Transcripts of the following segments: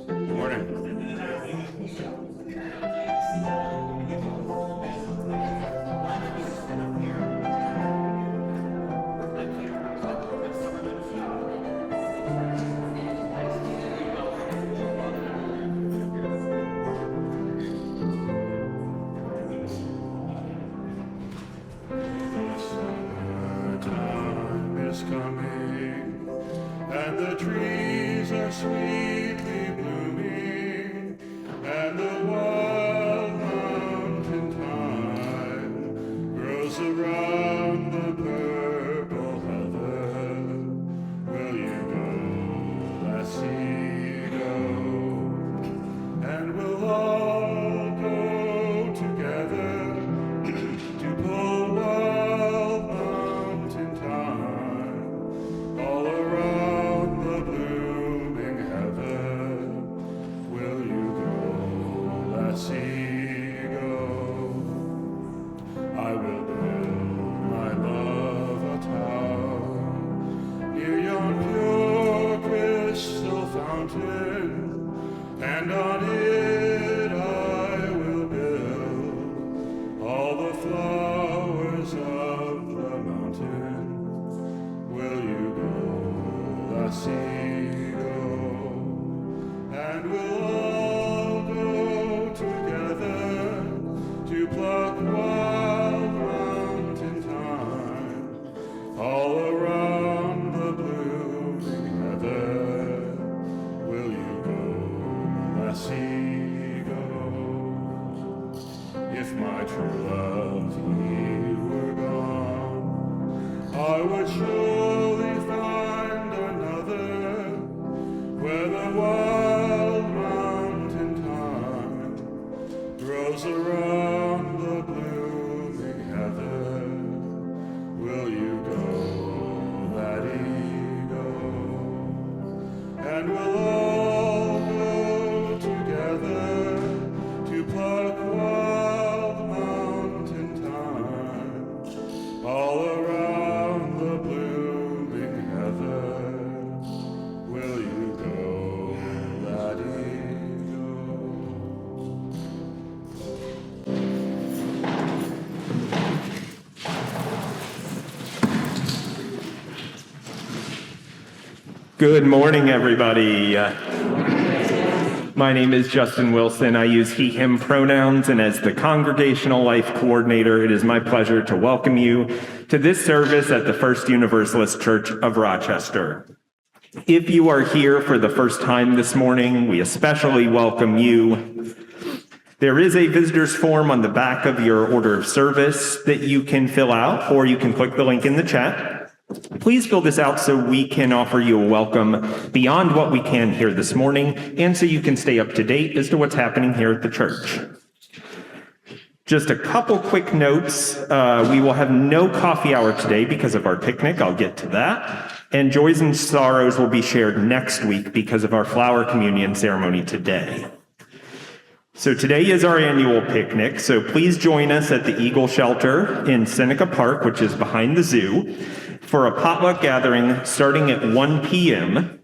Good morning. Summertime is coming, and the trees are sweetly blooming, and the wild mountain thyme grows around the purple heather. Will you go, lassie, go? And we'll all go together to pull wild mountain thyme all around the blooming heather. Will you go, lassie, go? I will build my love a tower near yon pure crystal fountain, and on it I will build all the flowers of the mountain. Will you go, lassie, go? And we'll all go together to pluck wild mountain thyme all around the blooming heather. Will you go, lassie, go? If my true love he were gone, I would surely find another where the wild mountain thyme grows around the blooming heather. Will you go, laddie, go? And we'll all go together to pluck wild mountain thyme all around the blooming heather. Will you go, laddie, Good morning, everybody. My name is Justin Wilson. I use he, him pronouns, and as the Congregational Life Coordinator, it is my pleasure to welcome you to this service at the First Universalist Church of Rochester. If you are here for the first time this morning, we especially welcome you. There is a visitor's form on the back of your order of service that you can fill out, or you can click the link in the chat. Please fill this out so we can offer you a welcome beyond what we can here this morning, and so you can stay up to date as to what's happening here at the church. Just a couple quick notes. We will have no coffee hour today because of our picnic. I'll get to that. And joys and sorrows will be shared next week because of our flower communion ceremony today. So today is our annual picnic, so please join us at the Eagle Shelter in Seneca Park, which is behind the zoo, for a potluck gathering starting at 1 p.m.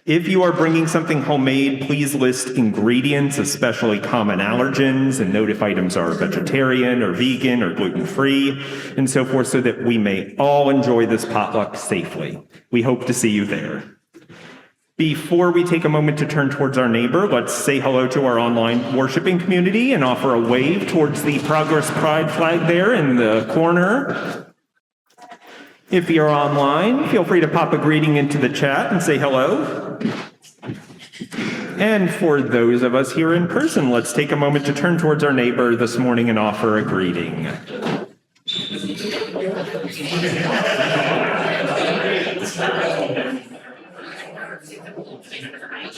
If you are bringing something homemade, please list ingredients, especially common allergens, and note if items are vegetarian or vegan or gluten-free, and so forth, so that we may all enjoy this potluck safely. We hope to see you there. Before we take a moment to turn towards our neighbor, let's say hello to our online worshiping community and offer a wave towards the Progress Pride flag there in the corner. If you're online, feel free to pop a greeting into the chat and say hello. And for those of us here in person, let's take a moment to turn towards our neighbor this morning and offer a greeting.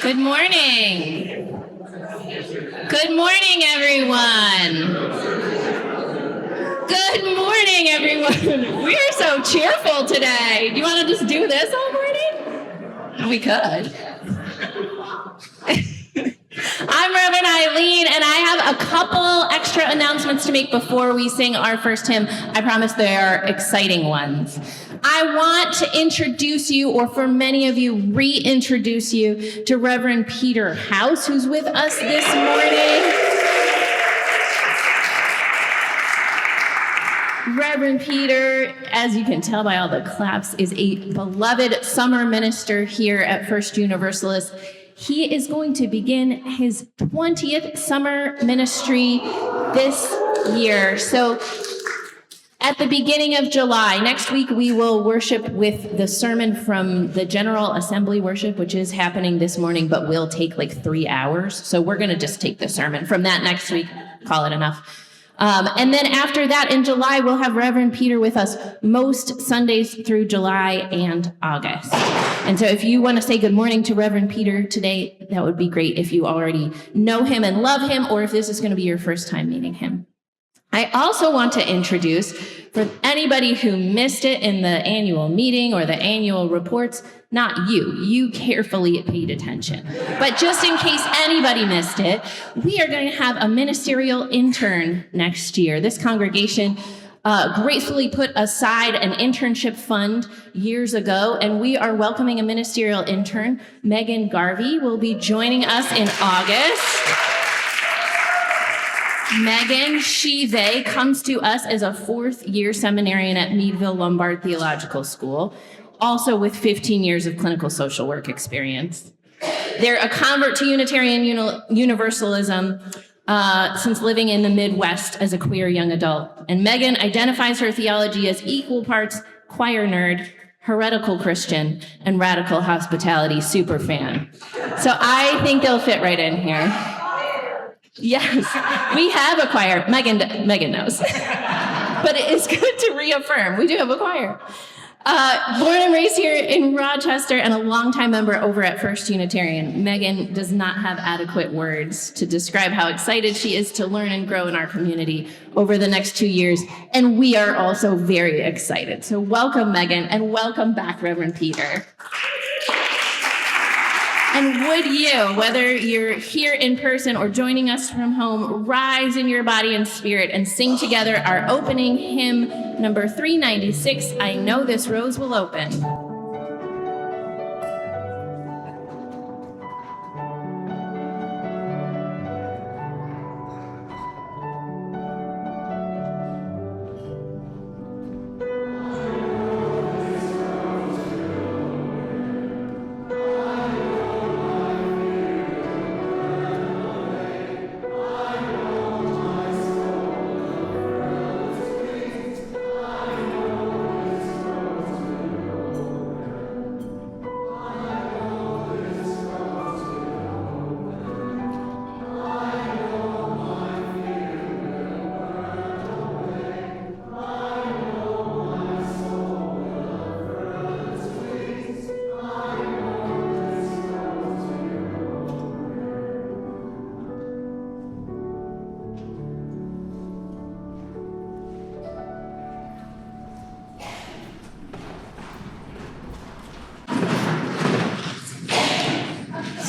Good morning. Good morning, everyone. Good morning, everyone. We are so cheerful today. Do you want to just do this all morning? We could. I'm Reverend Eileen, and I have a couple extra announcements to make before we sing our first hymn. I promise they are exciting ones. I want to introduce you, or for many of you, reintroduce you to Reverend Peter House, who's with us this morning. Reverend Peter, as you can tell by all the claps, is a beloved summer minister here at First Universalist. He is going to begin his 20th summer ministry this year. So at the beginning of July, next week, we will worship with the sermon from the General Assembly worship, which is happening this morning, but will take like 3 hours. So we're going to just take the sermon from that next week, call it enough. And then after that, in July, we'll have Reverend Peter with us most Sundays through July and August. And so if you want to say good morning to Reverend Peter today, that would be great if you already know him and love him, or if this is going to be your first time meeting him. I also want to introduce, for anybody who missed it in the annual meeting or the annual reports, not you. You carefully paid attention. But just in case anybody missed it, we are going to have a ministerial intern next year. This congregation gracefully put aside an internship fund years ago, and we are welcoming a ministerial intern. Megan Garvey will be joining us in August. Megan, they comes to us as a fourth-year seminarian at Meadville Lombard Theological School, also with 15 years of clinical social work experience. They're a convert to Unitarian Universalism since living in the Midwest as a queer young adult. And Megan identifies her theology as equal parts choir nerd, heretical Christian, and radical hospitality superfan. So I think they'll fit right in here. Yes, we have a choir. Megan knows. But it is good to reaffirm. We do have a choir. Born and raised here in Rochester and a longtime member over at First Unitarian, Megan does not have adequate words to describe how excited she is to learn and grow in our community over the next 2 years. And we are also very excited. So welcome, Megan, and welcome back, Reverend Peter. And would you, whether you're here in person or joining us from home, rise in your body and spirit and sing together our opening hymn, number 396, I Know This Rose Will Open.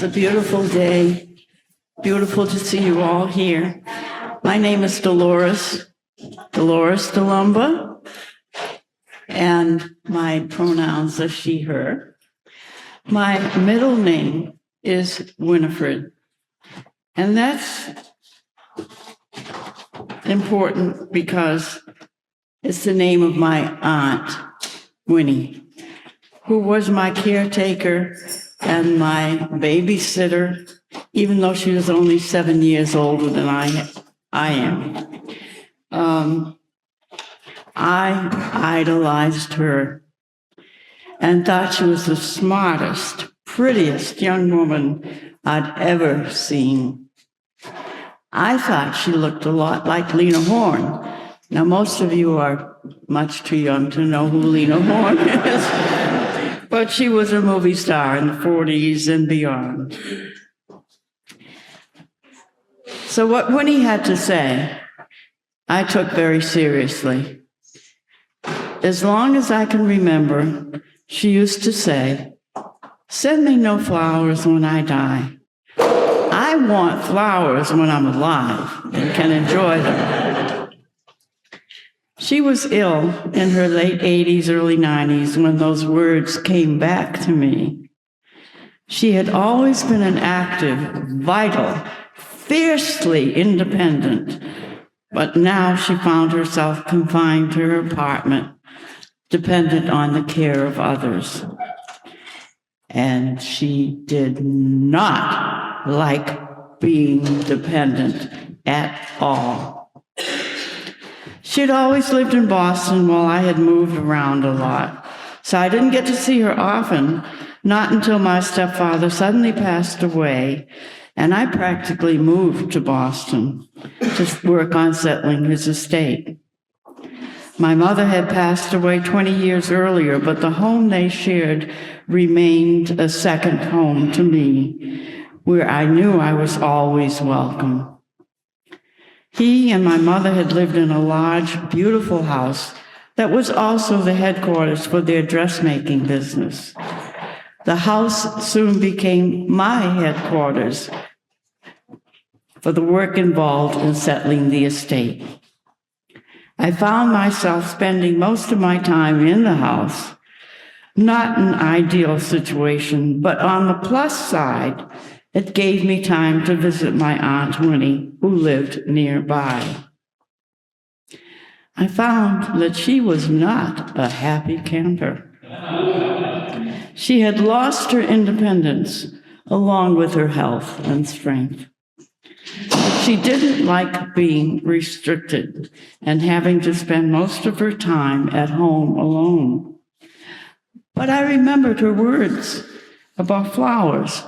It's a beautiful day. Beautiful to see you all here. My name is Dolores DeLumba, and my pronouns are she, her. My middle name is Winifred, and that's important because it's the name of my aunt, Winnie, who was my caretaker and my babysitter, even though she was only 7 years older than I am. I idolized her and thought she was the smartest, prettiest young woman I'd ever seen. I thought she looked a lot like Lena Horne. Now, most of you are much too young to know who Lena Horne is, but she was a movie star in the 40s and beyond. So what Winnie had to say, I took very seriously. As long as I can remember, she used to say, "Send me no flowers when I die. I want flowers when I'm alive and can enjoy them." She was ill in her late 80s, early 90s when those words came back to me. She had always been an active, vital, fiercely independent, but now she found herself confined to her apartment, dependent on the care of others. And she did not like being dependent at all. She'd always lived in Boston while I had moved around a lot, so I didn't get to see her often, not until my stepfather suddenly passed away, and I practically moved to Boston to work on settling his estate. My mother had passed away 20 years earlier, but the home they shared remained a second home to me, where I knew I was always welcome. He and my mother had lived in a large, beautiful house that was also the headquarters for their dressmaking business. The house soon became my headquarters for the work involved in settling the estate. I found myself spending most of my time in the house. Not an ideal situation, but on the plus side, it gave me time to visit my Aunt Winnie, who lived nearby. I found that she was not a happy camper. She had lost her independence, along with her health and strength. She didn't like being restricted and having to spend most of her time at home alone. But I remembered her words about flowers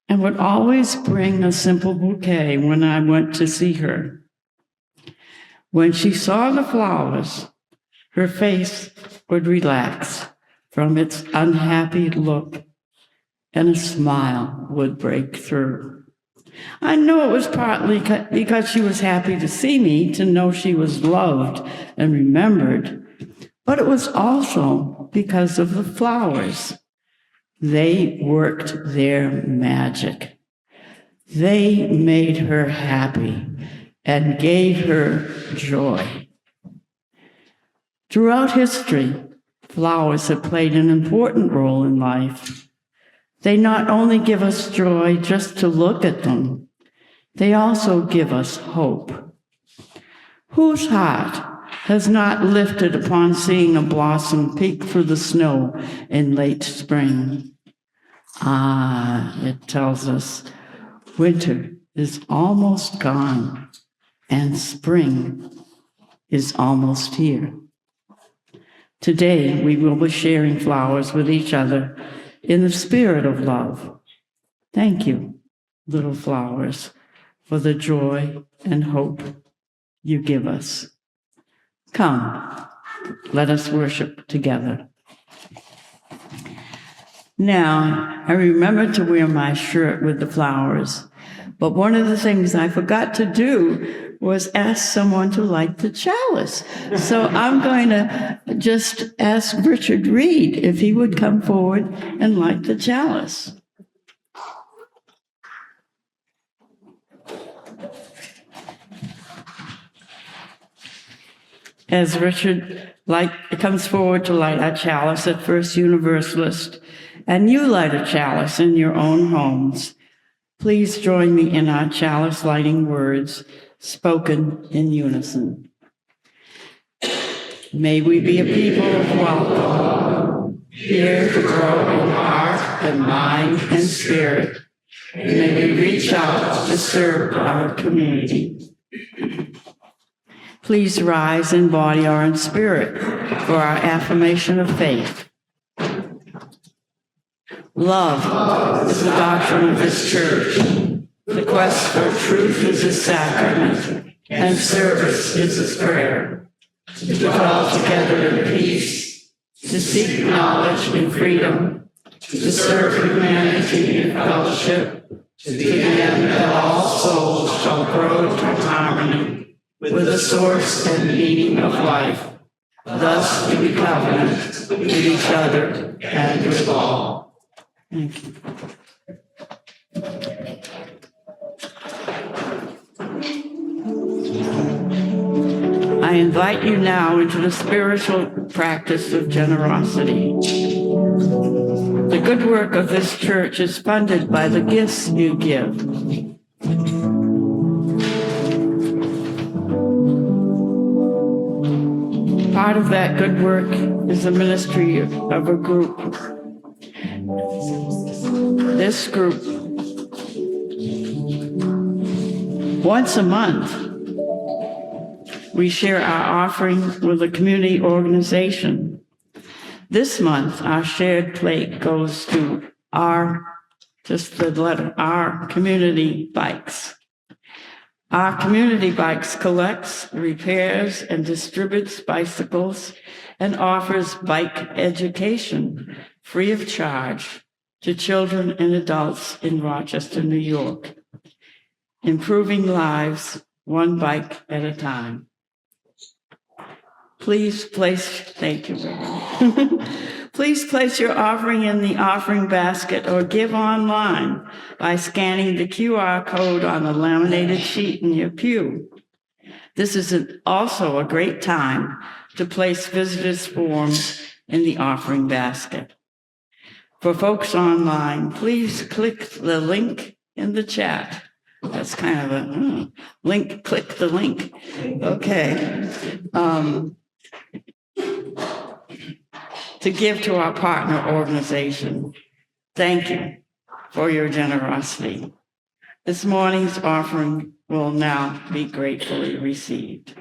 and would always bring a simple bouquet when I went to see her. When she saw the flowers, her face would relax from its unhappy look and a smile would break through. I know it was partly because she was happy to see me, to know she was loved and remembered, but it was also because of the flowers. They worked their magic. They made her happy and gave her joy. Throughout history, flowers have played an important role in life. They not only give us joy just to look at them, they also give us hope. Whose heart has not lifted upon seeing a blossom peek through the snow in late spring? It tells us winter is almost gone and spring is almost here. Today, we will be sharing flowers with each other in the spirit of love. Thank you, little flowers, for the joy and hope you give us. Come, let us worship together. Now, I remembered to wear my shirt with the flowers, but one of the things I forgot to do was ask someone to light the chalice. So I'm going to just ask Richard Reed if he would come forward and light the chalice. As Richard comes forward to light our chalice at First Universalist, and you light a chalice in your own homes, please join me in our chalice lighting words spoken in unison. May we be a people of welcome, here to grow in heart and mind and spirit. May we reach out to serve our community. Please rise in body or in spirit for our affirmation of faith. Love is the doctrine of this church. The quest for truth is a sacrament, and service is its prayer. To dwell together in peace, to seek knowledge in freedom, to serve humanity in fellowship, to the end that all souls shall grow to harmony with the source and meaning of life, thus to be covenant with each other and with all. Thank you. I invite you now into the spiritual practice of generosity. The good work of this church is funded by the gifts you give. Part of that good work is the ministry of a group. This group, once a month, we share our offering with a community organization. This month, our shared plate goes to our community bikes. Our community bikes collects, repairs, and distributes bicycles and offers bike education free of charge to children and adults in Rochester, New York, improving lives one bike at a time. Thank you very much. Please place your offering in the offering basket or give online by scanning the QR code on the laminated sheet in your pew. This is also a great time to place visitors' forms in the offering basket. For folks online, please click the link in the chat. That's kind of a link, click the link. Okay. To give to our partner organization. Thank you for your generosity. This morning's offering will now be gratefully received.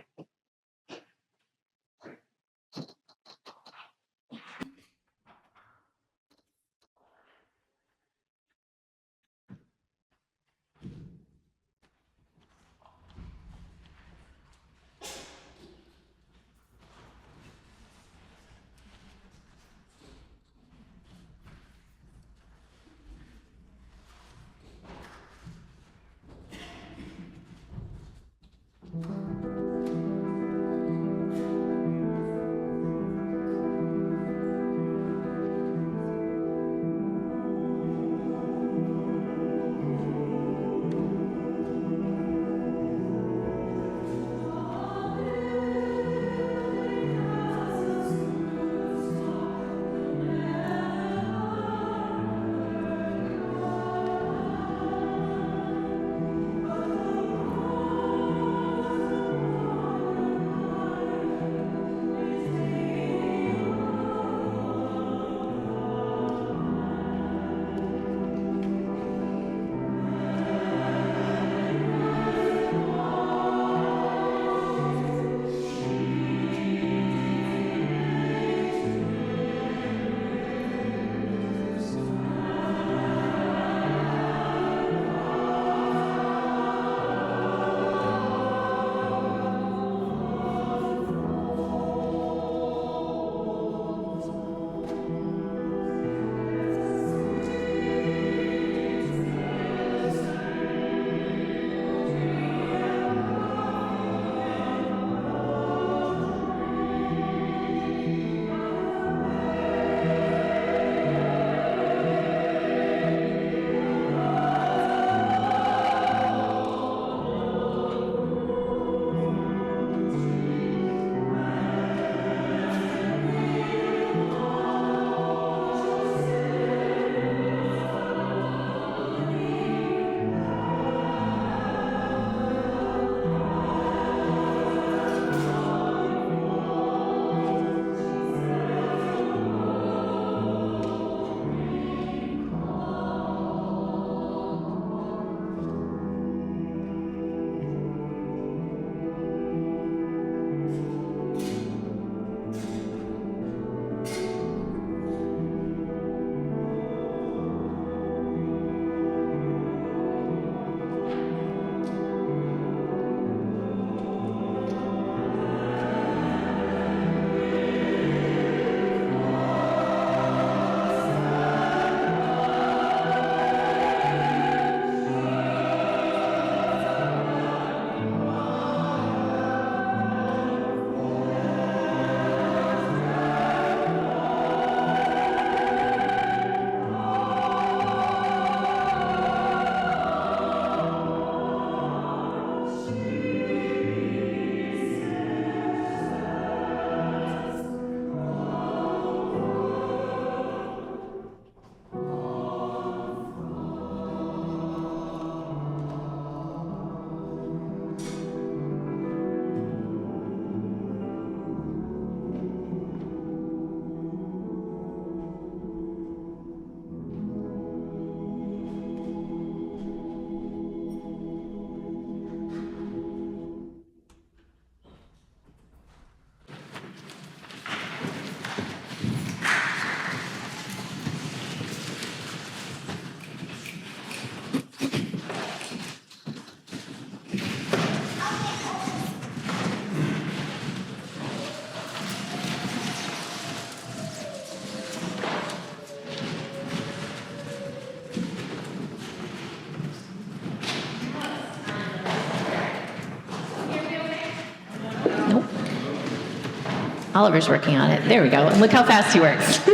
Oliver's working on it. There we go. Look how fast he works.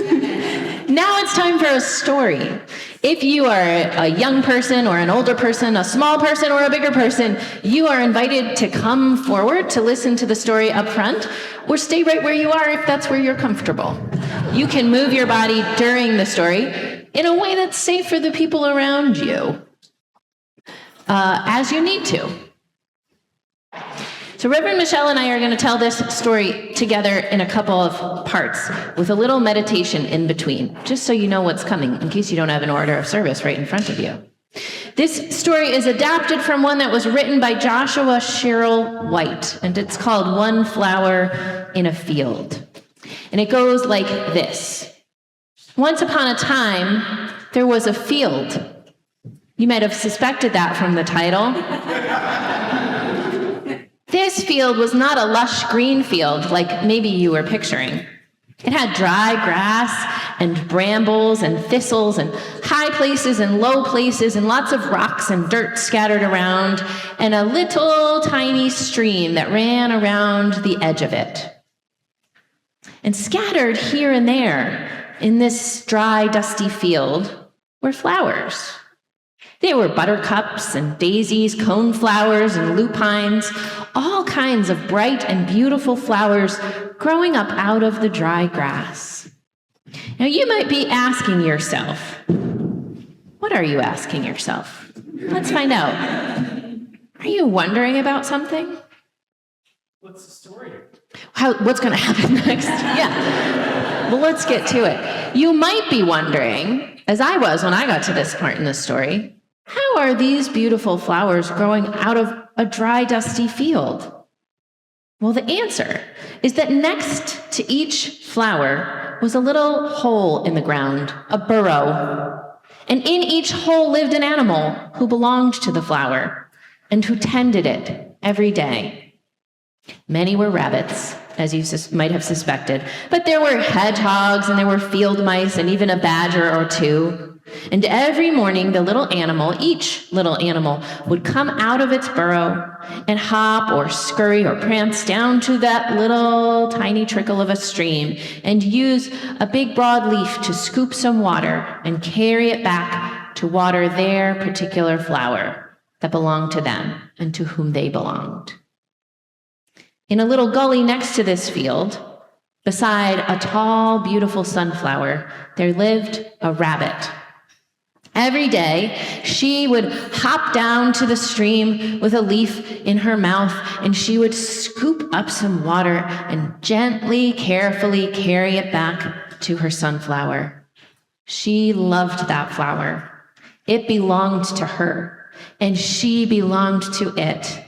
Now it's time for a story. If you are a young person or an older person, a small person or a bigger person, you are invited to come forward to listen to the story up front, or stay right where you are if that's where you're comfortable. You can move your body during the story in a way that's safe for the people around you, as you need to. So Reverend Michelle and I are going to tell this story together in a couple of parts with a little meditation in between, just so you know what's coming in case you don't have an order of service right in front of you. This story is adapted from one that was written by Joshua Sherrill White, and it's called One Flower in a Field. And it goes like this. Once upon a time, there was a field. You might have suspected that from the title. This field was not a lush green field like maybe you were picturing. It had dry grass and brambles and thistles and high places and low places and lots of rocks and dirt scattered around and a little tiny stream that ran around the edge of it. And scattered here and there in this dry, dusty field were flowers. There were buttercups and daisies, coneflowers and lupines, all kinds of bright and beautiful flowers growing up out of the dry grass. Now you might be asking yourself, what are you asking yourself? Let's find out. Are you wondering about something? What's the story? What's going to happen next? Yeah. Well, let's get to it. You might be wondering, as I was when I got to this part in the story, how are these beautiful flowers growing out of a dry, dusty field? Well, the answer is that next to each flower was a little hole in the ground, a burrow. And in each hole lived an animal who belonged to the flower and who tended it every day. Many were rabbits, as you might have suspected, but there were hedgehogs and there were field mice and even a badger or two. And every morning, each little animal would come out of its burrow and hop or scurry or prance down to that little tiny trickle of a stream and use a big broad leaf to scoop some water and carry it back to water their particular flower that belonged to them and to whom they belonged. In a little gully next to this field, beside a tall, beautiful sunflower, there lived a rabbit. Every day, she would hop down to the stream with a leaf in her mouth, and she would scoop up some water and gently, carefully carry it back to her sunflower. She loved that flower. It belonged to her, and she belonged to it.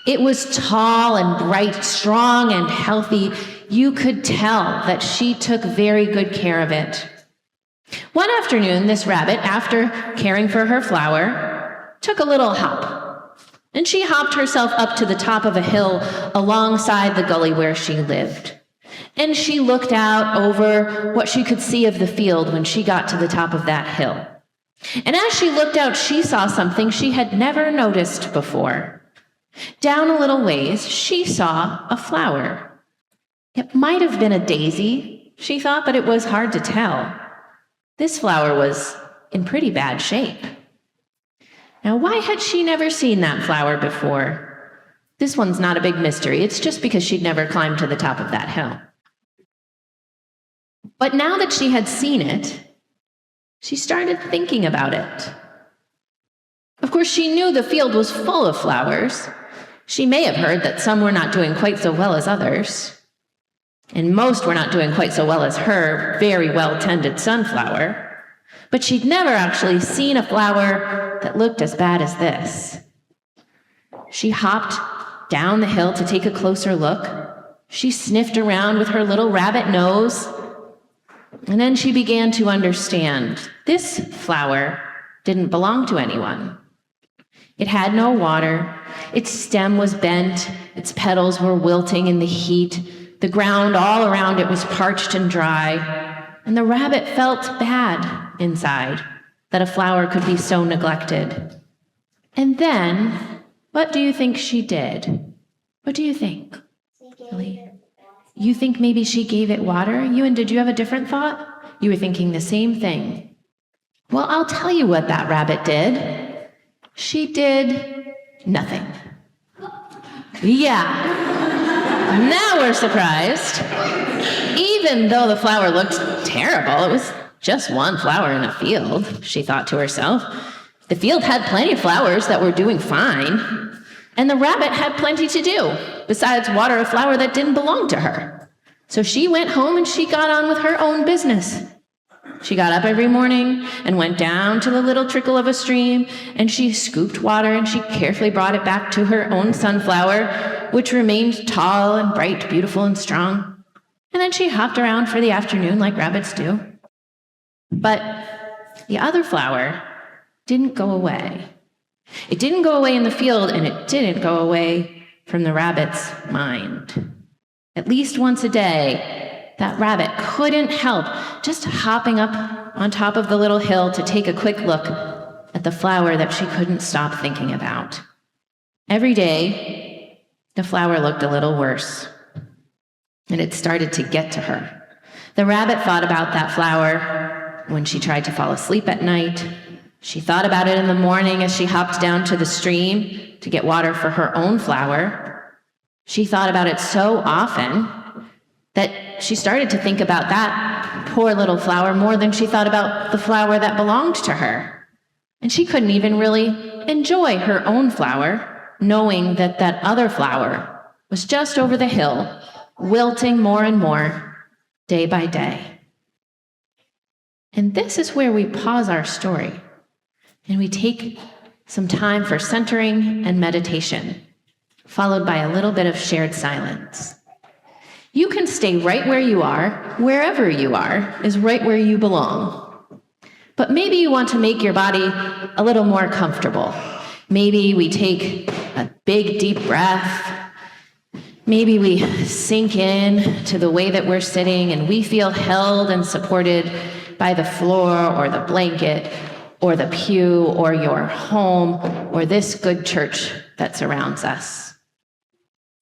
It was tall and bright, strong and healthy. You could tell that she took very good care of it. One afternoon, this rabbit, after caring for her flower, took a little hop. And she hopped herself up to the top of a hill alongside the gully where she lived. And she looked out over what she could see of the field when she got to the top of that hill. And as she looked out, she saw something she had never noticed before. Down a little ways, she saw a flower. It might have been a daisy, she thought, but it was hard to tell. This flower was in pretty bad shape. Now, why had she never seen that flower before? This one's not a big mystery. It's just because she'd never climbed to the top of that hill. But now that she had seen it, she started thinking about it. Of course, she knew the field was full of flowers. She may have heard that some were not doing quite so well as others. And most were not doing quite so well as her very well-tended sunflower. But she'd never actually seen a flower that looked as bad as this. She hopped down the hill to take a closer look. She sniffed around with her little rabbit nose. And then she began to understand this flower didn't belong to anyone. It had no water. Its stem was bent. Its petals were wilting in the heat. The ground all around it was parched and dry, and the rabbit felt bad inside that a flower could be so neglected. And then, what do you think she did? What do you think? You think maybe she gave it water? Ewan, did you have a different thought? You were thinking the same thing. Well, I'll tell you what that rabbit did. She did nothing. Yeah. Now we're surprised. Even though the flower looked terrible, it was just one flower in a field, she thought to herself. The field had plenty of flowers that were doing fine, and the rabbit had plenty to do, besides water a flower that didn't belong to her. So she went home and she got on with her own business. She got up every morning and went down to the little trickle of a stream, and she scooped water and she carefully brought it back to her own sunflower, which remained tall and bright, beautiful and strong. And then she hopped around for the afternoon like rabbits do. But the other flower didn't go away. It didn't go away in the field, and it didn't go away from the rabbit's mind. At least once a day, that rabbit couldn't help just hopping up on top of the little hill to take a quick look at the flower that she couldn't stop thinking about. Every day, the flower looked a little worse, and it started to get to her. The rabbit thought about that flower when she tried to fall asleep at night. She thought about it in the morning as she hopped down to the stream to get water for her own flower. She thought about it so often that she started to think about that poor little flower more than she thought about the flower that belonged to her. And she couldn't even really enjoy her own flower, knowing that that other flower was just over the hill, wilting more and more, day by day. And this is where we pause our story, and we take some time for centering and meditation, followed by a little bit of shared silence. You can stay right where you are. Wherever you are is right where you belong. But maybe you want to make your body a little more comfortable. Maybe we take a big, deep breath. Maybe we sink in to the way that we're sitting and we feel held and supported by the floor or the blanket or the pew or your home or this good church that surrounds us.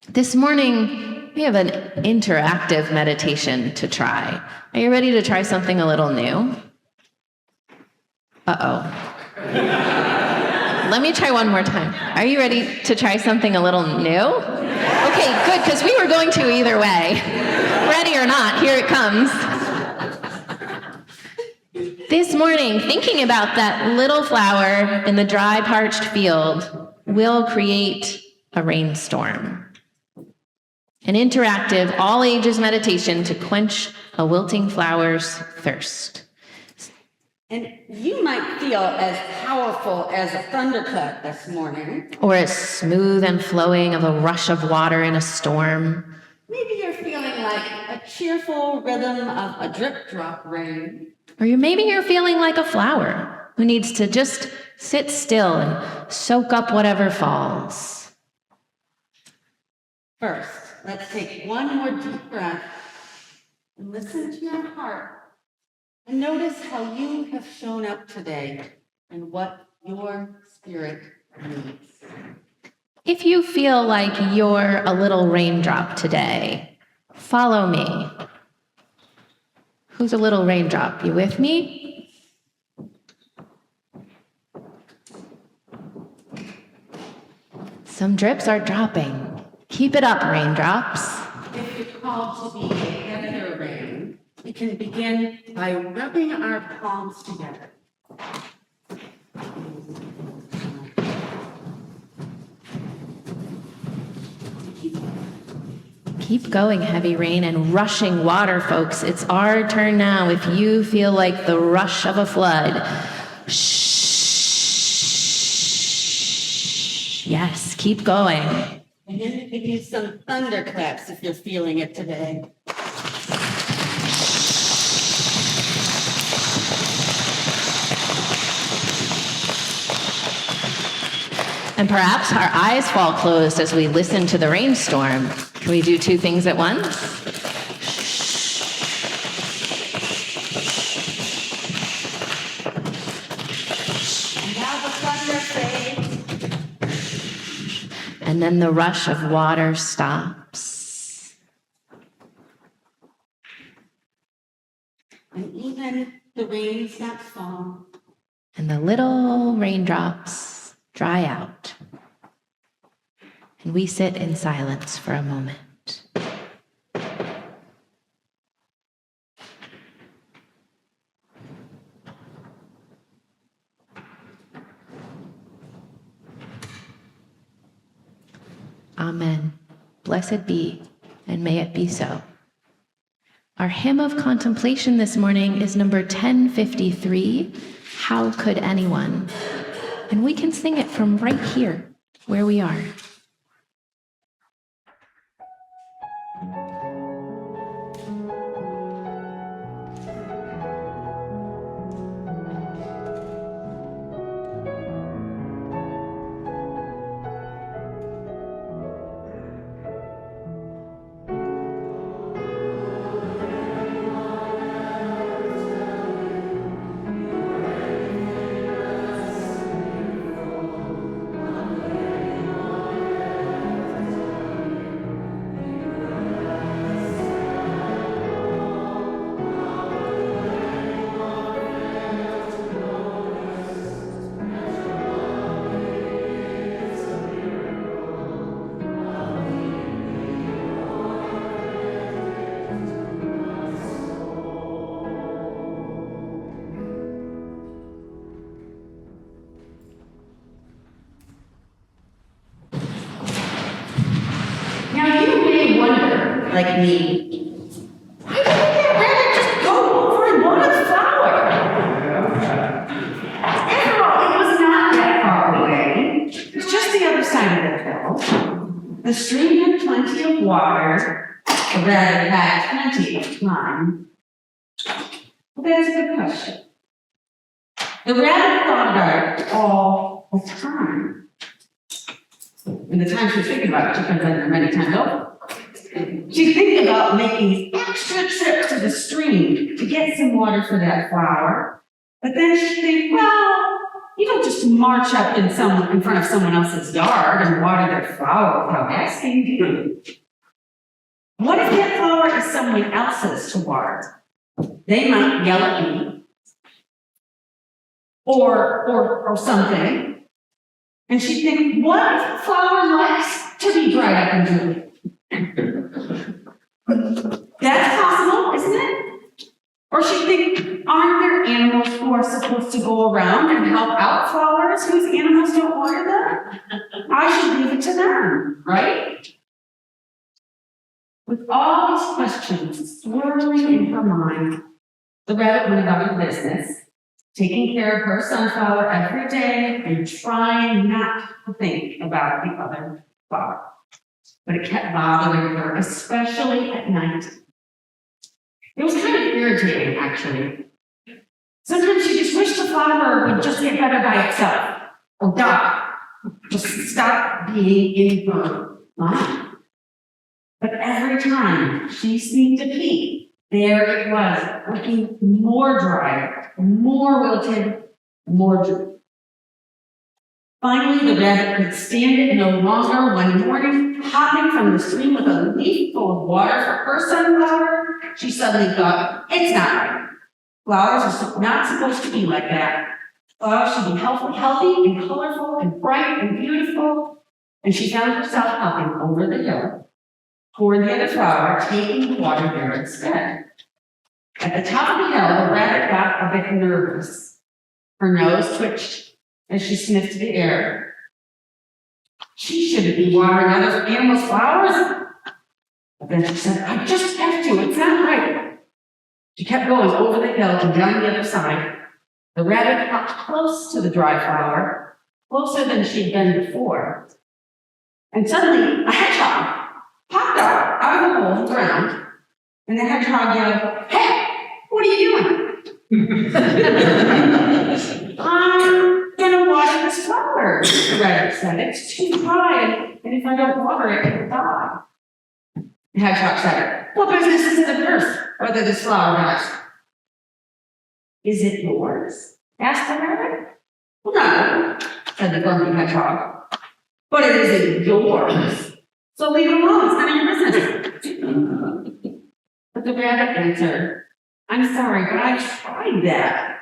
This morning, we have an interactive meditation to try. Are you ready to try something a little new? Uh-oh. Let me try one more time. Are you ready to try something a little new? Okay, good, because we were going to either way. Ready or not, here it comes. This morning, thinking about that little flower in the dry, parched field will create a rainstorm. An interactive, all-ages meditation to quench a wilting flower's thirst. And you might feel as powerful as a thunderclap this morning. Or as smooth and flowing of a rush of water in a storm. Maybe you're feeling like a cheerful rhythm of a drip-drop rain. Or maybe you're feeling like a flower who needs to just sit still and soak up whatever falls. First, let's take one more deep breath and listen to your heart and notice how you have shown up today and what your spirit needs. If you feel like you're a little raindrop today, follow me. Who's a little raindrop? You with me? Some drips are dropping. Keep it up, raindrops. If you're called to be a heavier rain, we can begin by rubbing our palms together. Keep going, heavy rain and rushing water, folks. It's our turn now. If you feel like the rush of a flood, shh. Yes, keep going. And then give you some thunderclaps if you're feeling it today. And perhaps our eyes fall closed as we listen to the rainstorm. Can we do two things at once? And now the thunder fades. And then the rush of water stops. And even the rain stops falling. And the little raindrops dry out. And we sit in silence for a moment. Amen. Blessed be, and may it be so. Our hymn of contemplation this morning is number 1053, How Could Anyone? And we can sing it from right here, where we are. Now you may wonder, like me, why didn't that rabbit just go over and water the flower? After all, it was not that far away. It was just the other side of the hill. The stream had plenty of water. The rabbit had plenty of time. Well, that's a good question. The rabbit thought about it all the time. And the time she's thinking about it, she comes in there many times over. She's thinking about making extra trips to the stream to get some water for that flower. But then she thinks, well, you don't just march up in front of someone else's yard and water their flower without asking, do you? What if that flower is someone else's to water? They might yell at me. Or something. And she'd think, what if the flower likes to be dried up and droopy? That's possible, isn't it? Or she'd think, aren't there animals who are supposed to go around and help out flowers whose animals don't water them? I should leave it to them, right? With all these questions swirling in her mind, the rabbit went about her business, taking care of her sunflower every day and trying not to think about the other flower. But it kept bothering her, especially at night. It was kind of irritating, actually. Sometimes she just wished the flower would just get better by itself, or die. Just stop being in her mind. But every time she sneaked a peek, there it was, looking more dry, more wilted, more droopy. Finally, the rabbit could stand it no longer. One morning, hopping from the stream with a leaf full of water for her sunflower, she suddenly thought, it's not right. Flowers are not supposed to be like that. Flowers should be healthy and colorful and bright and beautiful. And she found herself hopping over the hill toward the other flower, taking the water there instead. At the top of the hill, the rabbit got a bit nervous. Her nose twitched as she sniffed the air. She shouldn't be watering other animals' flowers. But then she said, I just have to, it's not right. She kept going over the hill and down the other side. The rabbit got close to the dry flower, closer than she'd been before. And suddenly, a hedgehog popped out of the hole in the ground, and the hedgehog yelled, hey, what are you doing? I'm gonna water this flower, the rabbit said. It's too dry, and if I don't water it, it'll die. The hedgehog said, what business is it of yours whether this flower dies? Is it yours? Asked the rabbit. Well, no, said the grumpy hedgehog. But it isn't yours. So leave it alone, it's none of your business. But the rabbit answered, I'm sorry, but I tried that.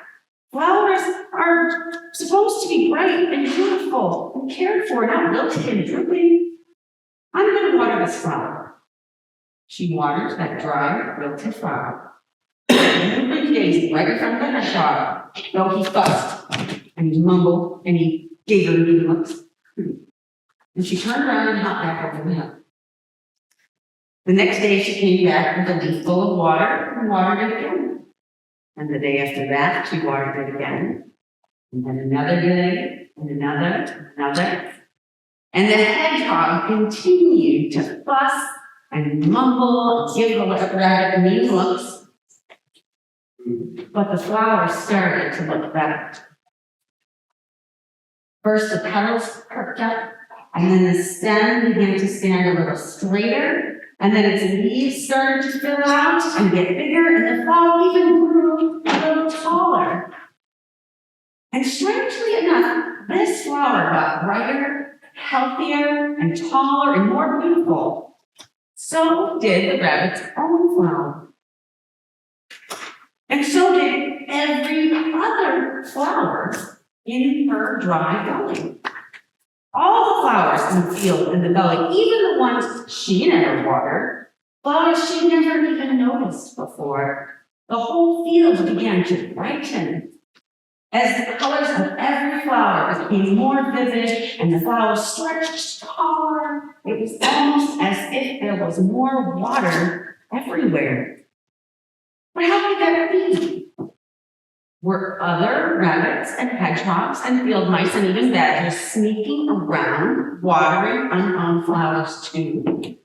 Flowers are supposed to be bright and beautiful and cared for, not wilted and drooping. I'm going to water this flower. She watered that dry, wilted flower. And he daisy right in front of the hedgehog, though he fussed and he mumbled and he gave her mean looks. And she turned around and hopped back over the hill. The next day she came back with a leaf full of water and watered it again. And the day after that, she watered it again. And then another day, and another. And the hedgehog continued to fuss and mumble, give the rabbit mean looks. But the flowers started to look better. First, the petals perked up, and then the stem began to stand a little straighter, and then its leaves started to fill out and get bigger, and the flower even grew a little taller. And strangely enough, this flower got brighter, healthier, and taller, and more beautiful. So did the rabbit's own flower. And so did every other flower in her dry gully. All the flowers in the field and the gully, even the ones she never watered, flowers she never even noticed before. The whole field began to brighten as the colors of every flower became more vivid and the flowers stretched taller. It was almost as if there was more water everywhere. But how could that be? Were other rabbits and hedgehogs and field mice and even badgers sneaking around, watering unbound flowers too?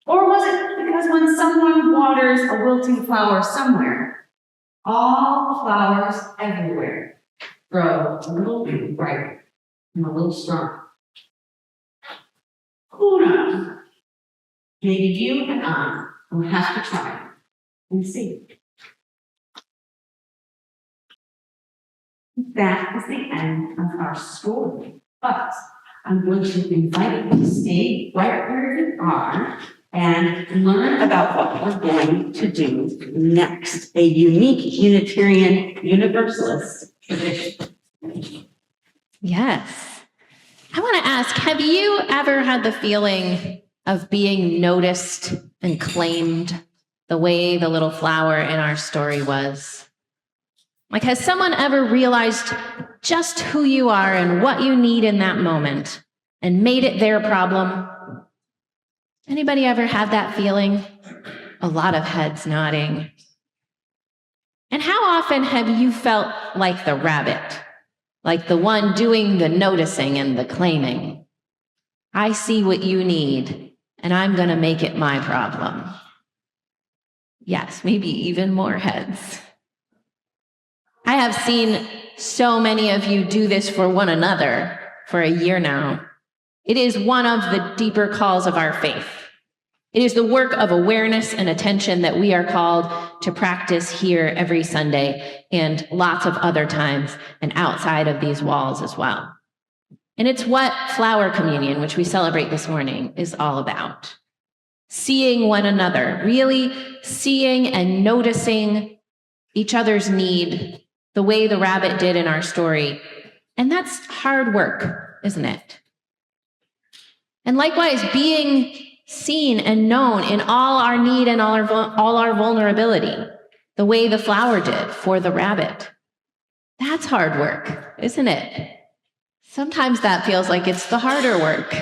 Or was it because when someone waters a wilting flower somewhere, all flowers everywhere grow a little brighter and a little stronger? Who knows? Maybe you and I will have to try and see. That is the end of our story. But I'm going to invite you to stay right where you are and learn about what we're going to do next, a unique Unitarian Universalist tradition. Yes. I want to ask, have you ever had the feeling of being noticed and claimed the way the little flower in our story was? Like, has someone ever realized just who you are and what you need in that moment and made it their problem? Anybody ever had that feeling? A lot of heads nodding. And how often have you felt like the rabbit, like the one doing the noticing and the claiming? I see what you need, and I'm going to make it my problem. Yes, maybe even more heads. I have seen so many of you do this for one another for a year now. It is one of the deeper calls of our faith. It is the work of awareness and attention that we are called to practice here every Sunday and lots of other times and outside of these walls as well. And it's what Flower Communion, which we celebrate this morning, is all about. Seeing one another, really seeing and noticing each other's need the way the rabbit did in our story. And that's hard work, isn't it? And likewise, being seen and known in all our need and all our vulnerability, the way the flower did for the rabbit. That's hard work, isn't it? Sometimes that feels like it's the harder work.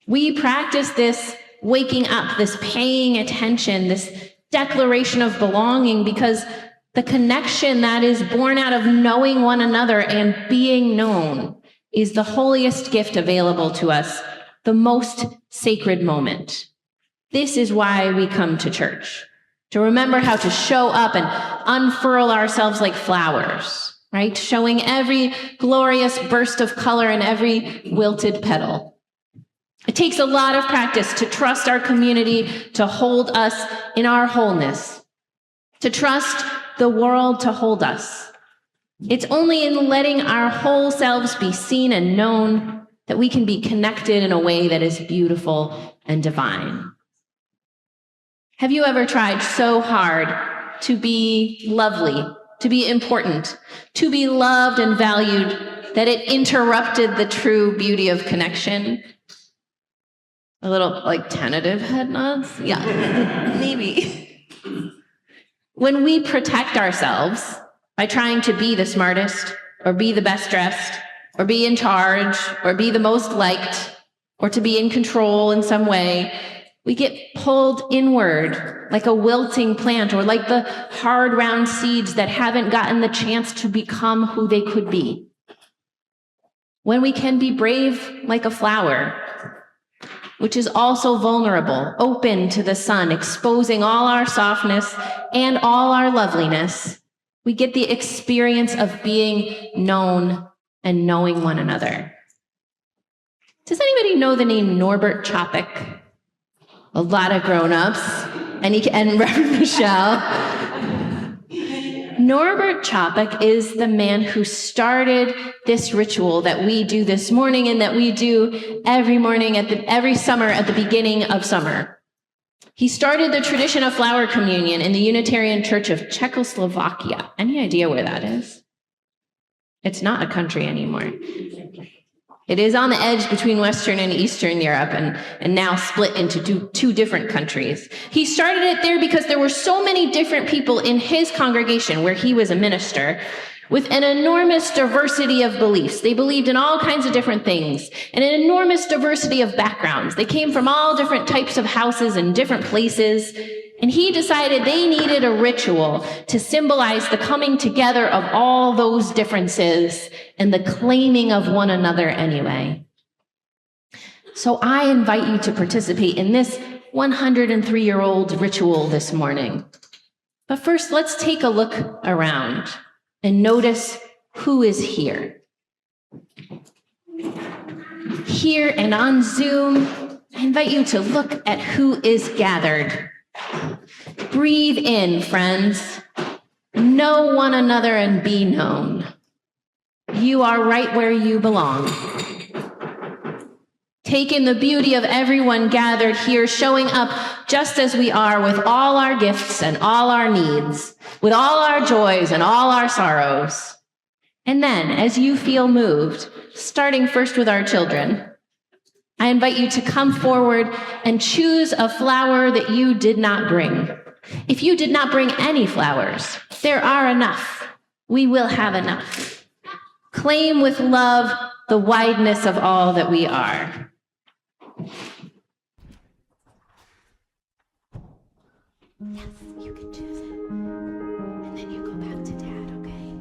We practice this waking up, this paying attention, this declaration of belonging, because the connection that is born out of knowing one another and being known is the holiest gift available to us, the most sacred moment. This is why we come to church, to remember how to show up and unfurl ourselves like flowers, right? Showing every glorious burst of color and every wilted petal. It takes a lot of practice to trust our community to hold us in our wholeness, to trust the world to hold us. It's only in letting our whole selves be seen and known that we can be connected in a way that is beautiful and divine. Have you ever tried so hard to be lovely, to be important, to be loved and valued that it interrupted the true beauty of connection? A little like tentative head nods? Yeah, maybe. When we protect ourselves by trying to be the smartest, or be the best dressed, or be in charge, or be the most liked, or to be in control in some way, we get pulled inward like a wilting plant, or like the hard round seeds that haven't gotten the chance to become who they could be. When we can be brave like a flower, which is also vulnerable, open to the sun, exposing all our softness and all our loveliness, we get the experience of being known and knowing one another. Does anybody know the name Norbert Chopik? A lot of grown-ups, and Reverend Michelle. Norbert Chopik is the man who started this ritual that we do this morning and that we do every morning every summer at the beginning of summer. He started the tradition of flower communion in the Unitarian Church of Czechoslovakia. Any idea where that is? It's not a country anymore. It is on the edge between Western and Eastern Europe and now split into two different countries. He started it there because there were so many different people in his congregation where he was a minister with an enormous diversity of beliefs. They believed in all kinds of different things and an enormous diversity of backgrounds. They came from all different types of houses and different places. And he decided they needed a ritual to symbolize the coming together of all those differences and the claiming of one another anyway. So I invite you to participate in this 103-year-old ritual this morning. But first, let's take a look around and notice who is here. Here and on Zoom, I invite you to look at who is gathered. Breathe in, friends. Know one another and be known. You are right where you belong. Take in the beauty of everyone gathered here, showing up just as we are with all our gifts and all our needs, with all our joys and all our sorrows. And then, as you feel moved, starting first with our children, I invite you to come forward and choose a flower that you did not bring. If you did not bring any flowers, there are enough. We will have enough. Claim with love the wideness of all that we are. Yes, you can choose it. And then you go back to Dad, okay?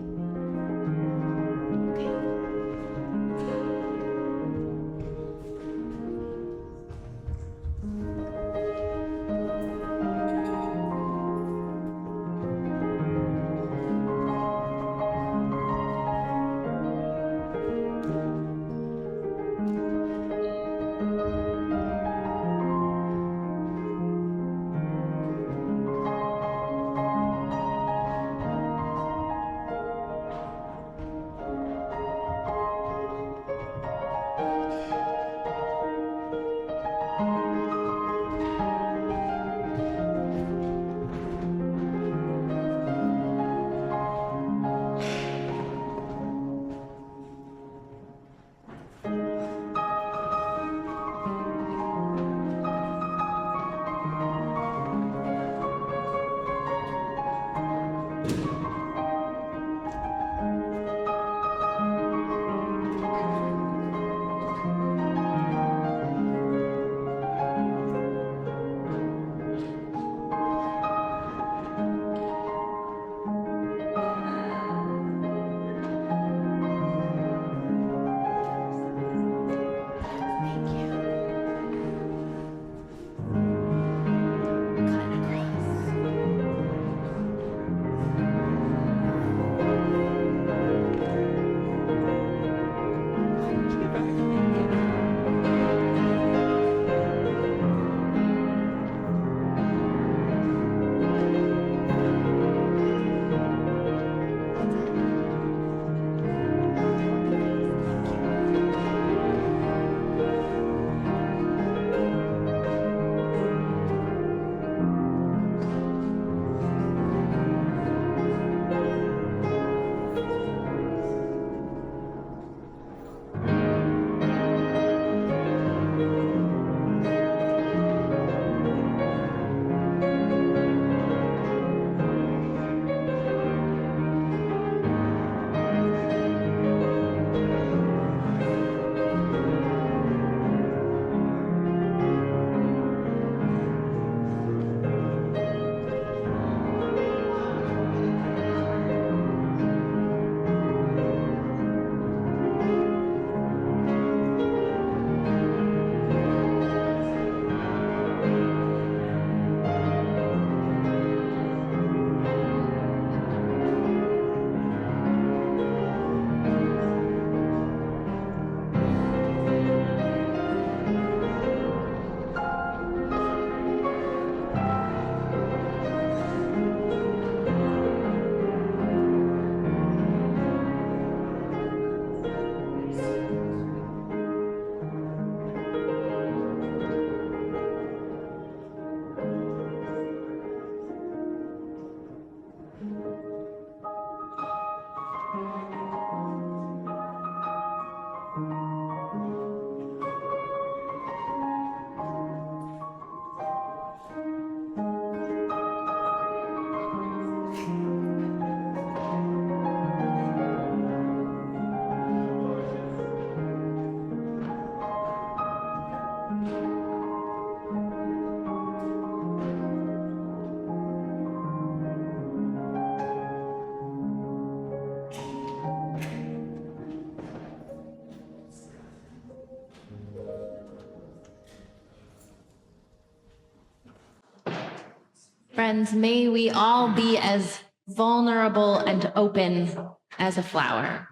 Friends, may we all be as vulnerable and open as a flower.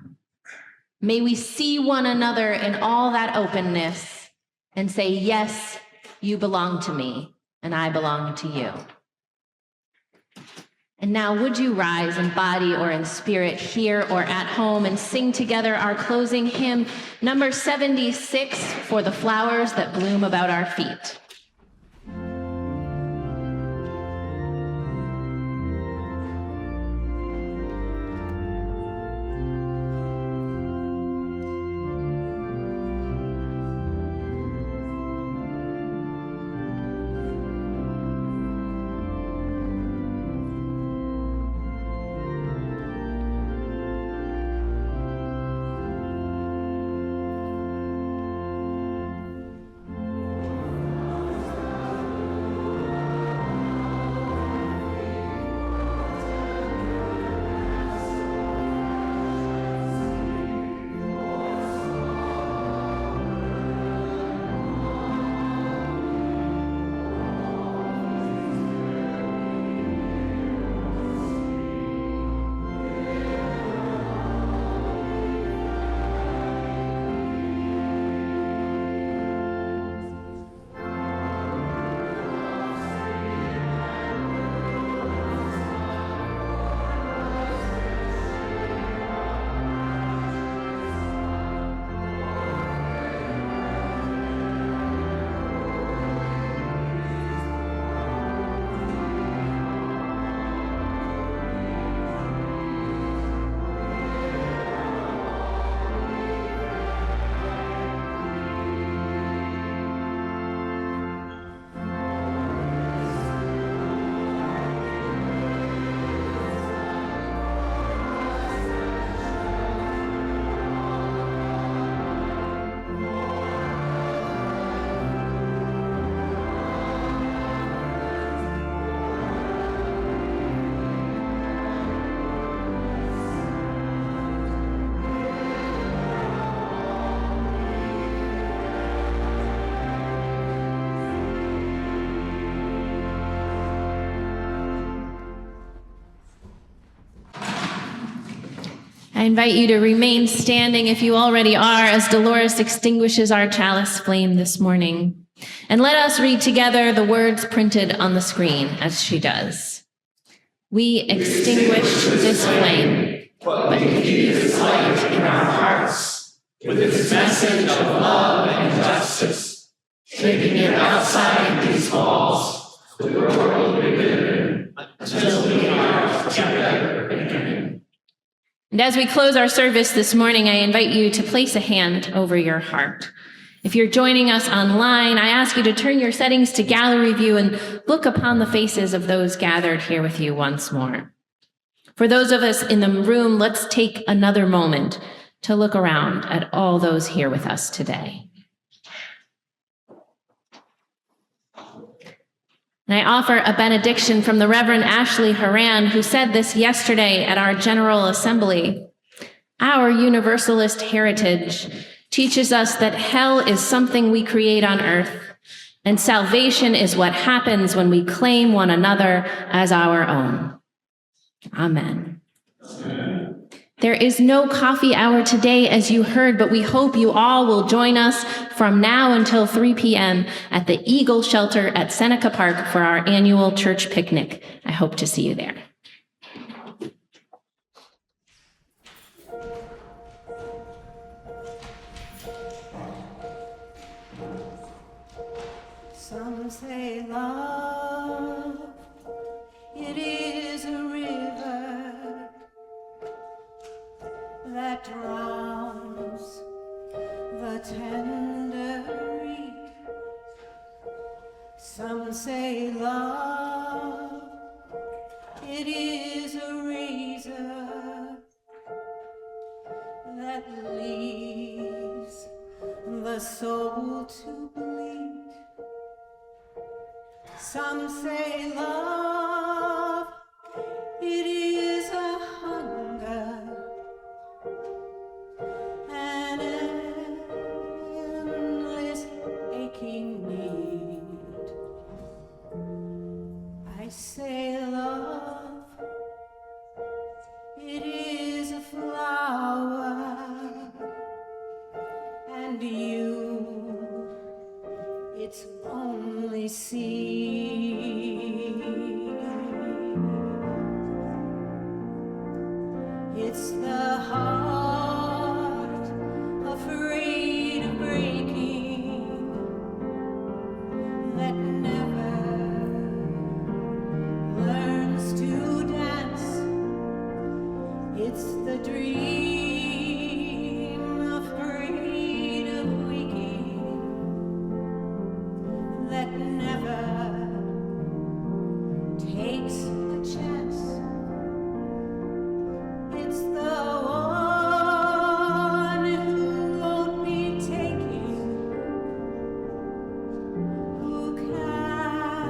May we see one another in all that openness and say, yes, you belong to me, and I belong to you. And now would you rise in body or in spirit here or at home and sing together our closing hymn, number 76, For the Flowers That Bloom About Our Feet. I invite you to remain standing if you already are as Dolores extinguishes our chalice flame this morning. And let us read together the words printed on the screen as she does. We extinguish this flame, but keep its light in our hearts with its message of love and justice, taking it outside these walls to the world we live in until we are together again. And as we close our service this morning, I invite you to place a hand over your heart. If you're joining us online, I ask you to turn your settings to gallery view and look upon the faces of those gathered here with you once more. For those of us in the room, let's take another moment to look around at all those here with us today. And I offer a benediction from the Reverend Ashley Horan, who said this yesterday at our General Assembly. Our Universalist heritage teaches us that hell is something we create on earth, and salvation is what happens when we claim one another as our own. Amen. Amen. There is no coffee hour today, as you heard, but we hope you all will join us from now until 3 p.m. at the Eagle Shelter at Seneca Park for our annual church picnic. I hope to see you there. Some say love, it is a river that drowns the tender reed. Some say love, it is a razor that leaves the soul to bleed. Some say love, it is a hunger, an endless aching need. I say It's the heart afraid of breaking that never learns to dance. It's the dream afraid of waking that never takes a chance. It's the one who won't be taking, who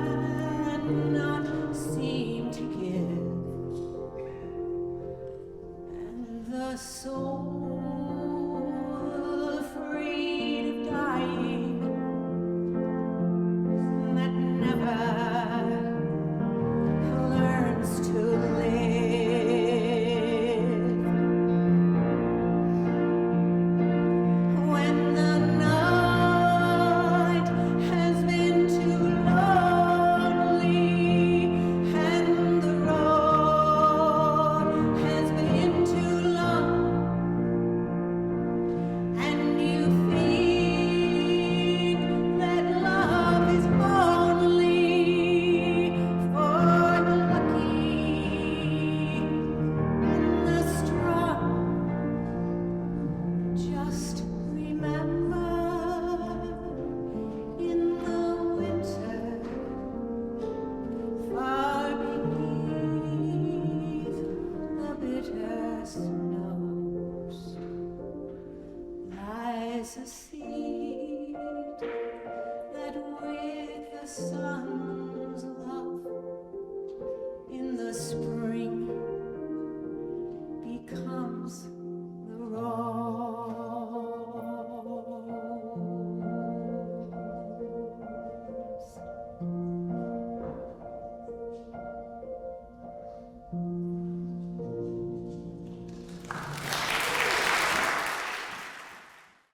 cannot seem to give, and the soul afraid of dying that never learns to live. When the night has been too lonely and the road has been too long, and you think that love is only for the lucky and the strong, just remember, in the winter, far beneath the bitter snows, lies a seed that with the sun